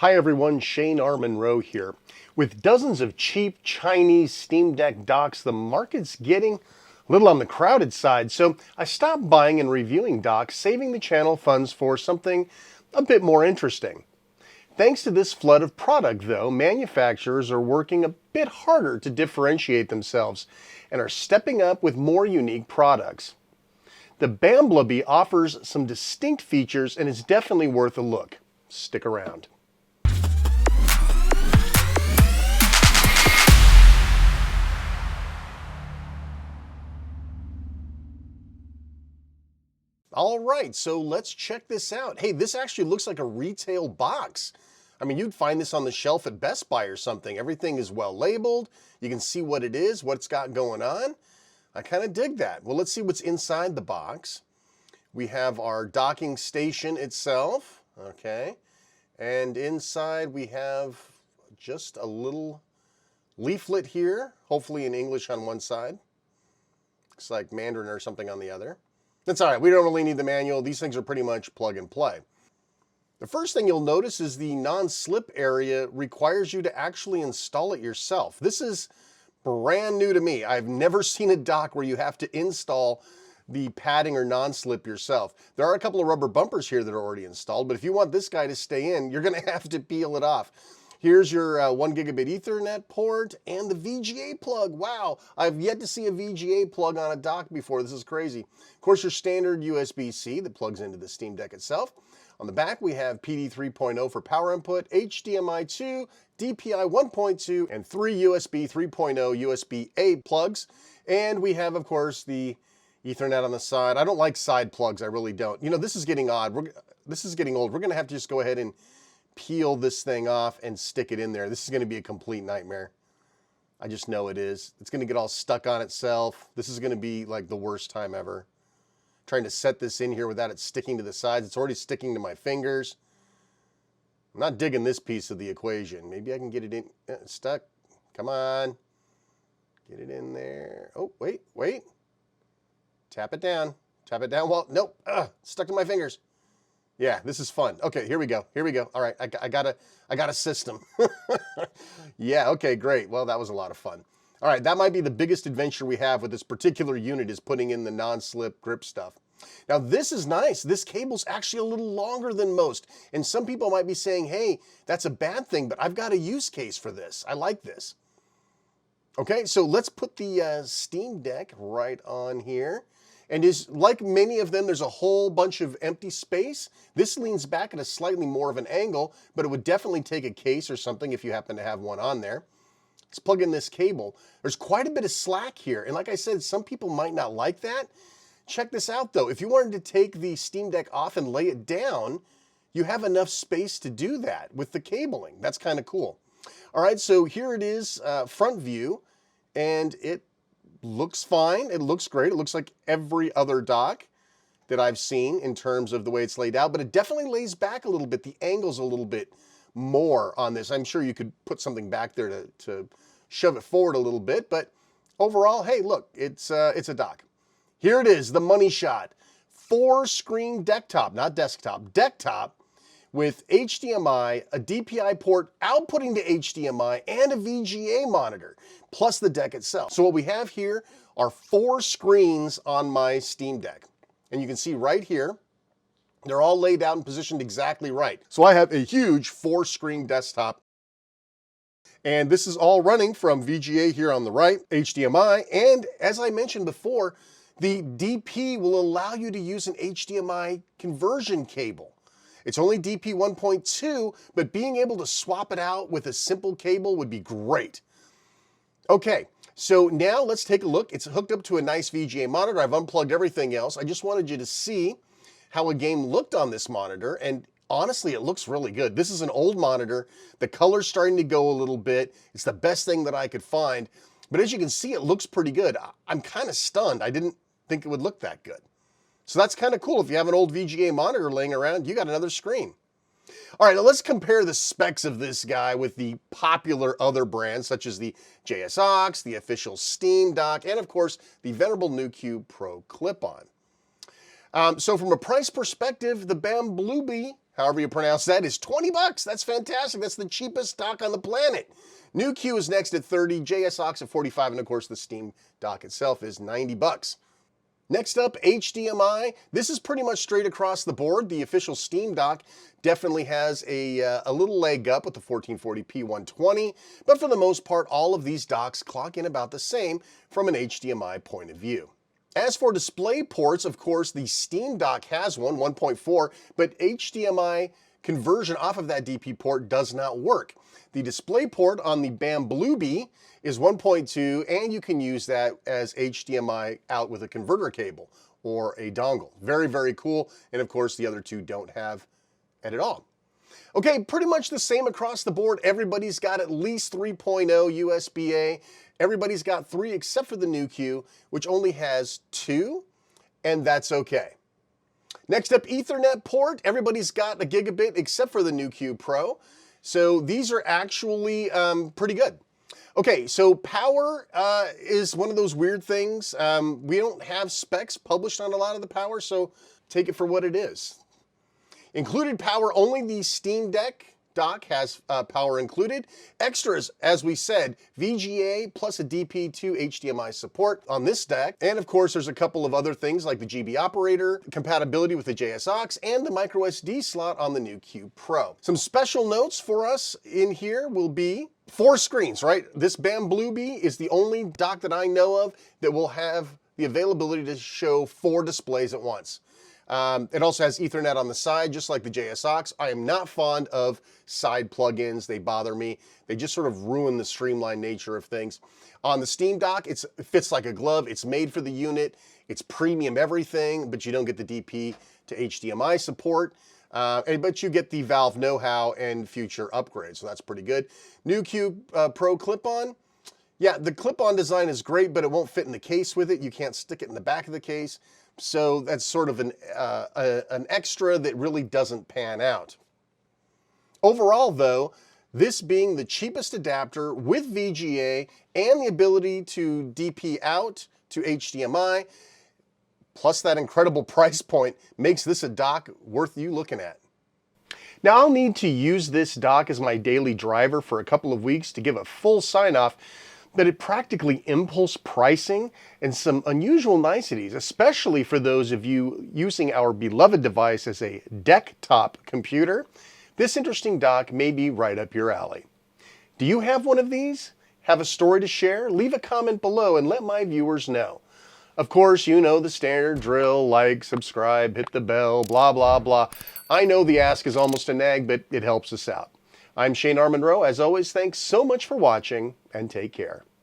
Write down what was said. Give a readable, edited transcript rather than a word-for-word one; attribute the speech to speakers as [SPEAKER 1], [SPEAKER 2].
[SPEAKER 1] Hi everyone, Shane R. Monroe here. With dozens of cheap Chinese Steam Deck docks, the market's getting a little on the crowded side, so I stopped buying and reviewing docks, saving the channel funds for something a bit more interesting. Thanks to this flood of product, though, manufacturers are working a bit harder to differentiate themselves and are stepping up with more unique products. The Bambluby offers some distinct features and is definitely worth a look. Stick around. All right, so let's check this out. Hey, this actually looks like a retail box. I mean, you'd find this on the shelf at Best Buy or something. Everything is well labeled. You can see what it is, what it's got going on. I kind of dig that. Well, let's see what's inside the box. We have our docking station itself, okay? And inside we have just a little leaflet here, hopefully in English on one side. Looks like Mandarin or something on the other. That's all right, we don't really need the manual. These things are pretty much plug and play. The first thing you'll notice is the non-slip area requires you to actually install it yourself. This is brand new to me. I've never seen a dock where you have to install the padding or non-slip yourself. There are a couple of rubber bumpers here that are already installed, but if you want this guy to stay in, you're gonna have to peel it off. Here's your 1 gigabit Ethernet port and the VGA plug. Wow, I've yet to see a VGA plug on a dock before. This is crazy. Of course, your standard USB-C that plugs into the Steam Deck itself. On the back, we have PD 3.0 for power input, HDMI 2, DPI 1.2, and 3 USB 3.0 USB-A plugs. And we have, of course, the Ethernet on the side. I don't like side plugs, I really don't. You know, this is getting odd. This is getting old. We're gonna have to just go ahead and peel this thing off and stick it in there. This is gonna be a complete nightmare. I just know it is. It's gonna get all stuck on itself. This is gonna be like the worst time ever. Trying to set this in here without it sticking to the sides. It's already sticking to my fingers. I'm not digging this piece of the equation. Maybe I can get it in, stuck. Come on. Get it in there. Oh, wait. Tap it down. Tap it down. Well, nope. Stuck to my fingers. Yeah, this is fun. Okay, here we go. All right, I got a system. Yeah, okay, great. Well, that was a lot of fun. All right, that might be the biggest adventure we have with this particular unit is putting in the non-slip grip stuff. Now, this is nice. This cable's actually a little longer than most. And some people might be saying, hey, that's a bad thing, but I've got a use case for this. I like this. Okay, so let's put the Steam Deck right on here. And like many of them, there's a whole bunch of empty space. This leans back at a slightly more of an angle, but it would definitely take a case or something if you happen to have one on there. Let's plug in this cable. There's quite a bit of slack here. And like I said, some people might not like that. Check this out though. If you wanted to take the Steam Deck off and lay it down, you have enough space to do that with the cabling. That's kind of cool. All right, so here it is, front view, and it looks fine. It looks great. It looks like every other dock that I've seen in terms of the way it's laid out, but it definitely lays back a little bit. The angle's a little bit more on this. I'm sure you could put something back there to shove it forward a little bit, but overall, hey, look, it's a dock. Here it is, the money shot. 4-screen desktop with HDMI, a DPI port outputting to HDMI, and a VGA monitor, plus the deck itself. So what we have here are 4 screens on my Steam Deck. And you can see right here, they're all laid out and positioned exactly right. So I have a huge 4-screen desktop. And this is all running from VGA here on the right, HDMI, and as I mentioned before, the DP will allow you to use an HDMI conversion cable. It's only DP 1.2, but being able to swap it out with a simple cable would be great. Okay, so now let's take a look. It's hooked up to a nice VGA monitor. I've unplugged everything else. I just wanted you to see how a game looked on this monitor, and honestly, it looks really good. This is an old monitor. The color's starting to go a little bit. It's the best thing that I could find, but as you can see, it looks pretty good. I'm kind of stunned. I didn't think it would look that good. So that's kind of cool. If you have an old VGA monitor laying around, you got another screen. All right, now let's compare the specs of this guy with the popular other brands, such as the JSAUX, the official Steam dock, and of course, the venerable NewQ Pro clip-on. So from a price perspective, the Bambluby however you pronounce that, is 20 bucks. That's fantastic. That's the cheapest dock on the planet. NewQ is next at 30, JSAUX at 45, and of course the Steam dock itself is 90 bucks. Next up, HDMI. This is pretty much straight across the board. The official Steam dock definitely has a little leg up with the 1440p 120, but for the most part, all of these docks clock in about the same from an HDMI point of view. As for display ports, of course, the Steam dock has one, 1.4, but HDMI conversion off of that DP port does not work. The display port on the Bambluby is 1.2, and you can use that as HDMI out with a converter cable or a dongle. Very, very cool. And of course, the other two don't have it at all. Okay, pretty much the same across the board. Everybody's got at least 3.0 USB-A. Everybody's got 3 except for the NewQ, which only has 2, and that's okay. Next up, Ethernet port. Everybody's got a gigabit except for the NewQ Pro. So these are actually pretty good. Okay, so power is one of those weird things. We don't have specs published on a lot of the power, so take it for what it is. Included power, only the Steam Deck dock has power included. Extras, as we said, VGA plus a DP2 HDMI support on this deck. And of course, there's a couple of other things like the GB operator, compatibility with the JSAUX, and the micro SD slot on the NewQ Pro. Some special notes for us in here will be 4 screens, right? This Bambluby is the only dock that I know of that will have the availability to show 4 displays at once. It also has Ethernet on the side, just like the JSAUX. I am not fond of side plugins. They bother me. They just sort of ruin the streamlined nature of things. On the Steam dock, it fits like a glove. It's made for the unit. It's premium everything, but you don't get the DP to HDMI support. But you get the Valve know-how and future upgrades, so that's pretty good. NewQ Pro clip-on. Yeah, the clip-on design is great, but it won't fit in the case with it. You can't stick it in the back of the case. So that's sort of an extra that really doesn't pan out. Overall, though, this being the cheapest adapter with VGA and the ability to DP out to HDMI, plus that incredible price point, makes this a dock worth you looking at. Now, I'll need to use this dock as my daily driver for a couple of weeks to give a full sign-off, but it practically impulse pricing and some unusual niceties, especially for those of you using our beloved device as a desktop computer. This interesting dock may be right up your alley. Do you have one of these? Have a story to share? Leave a comment below and let my viewers know. Of course, you know the standard drill, like, subscribe, hit the bell, blah, blah, blah. I know the ask is almost a nag, but it helps us out. I'm Shane R. Monroe. As always, thanks so much for watching, and take care.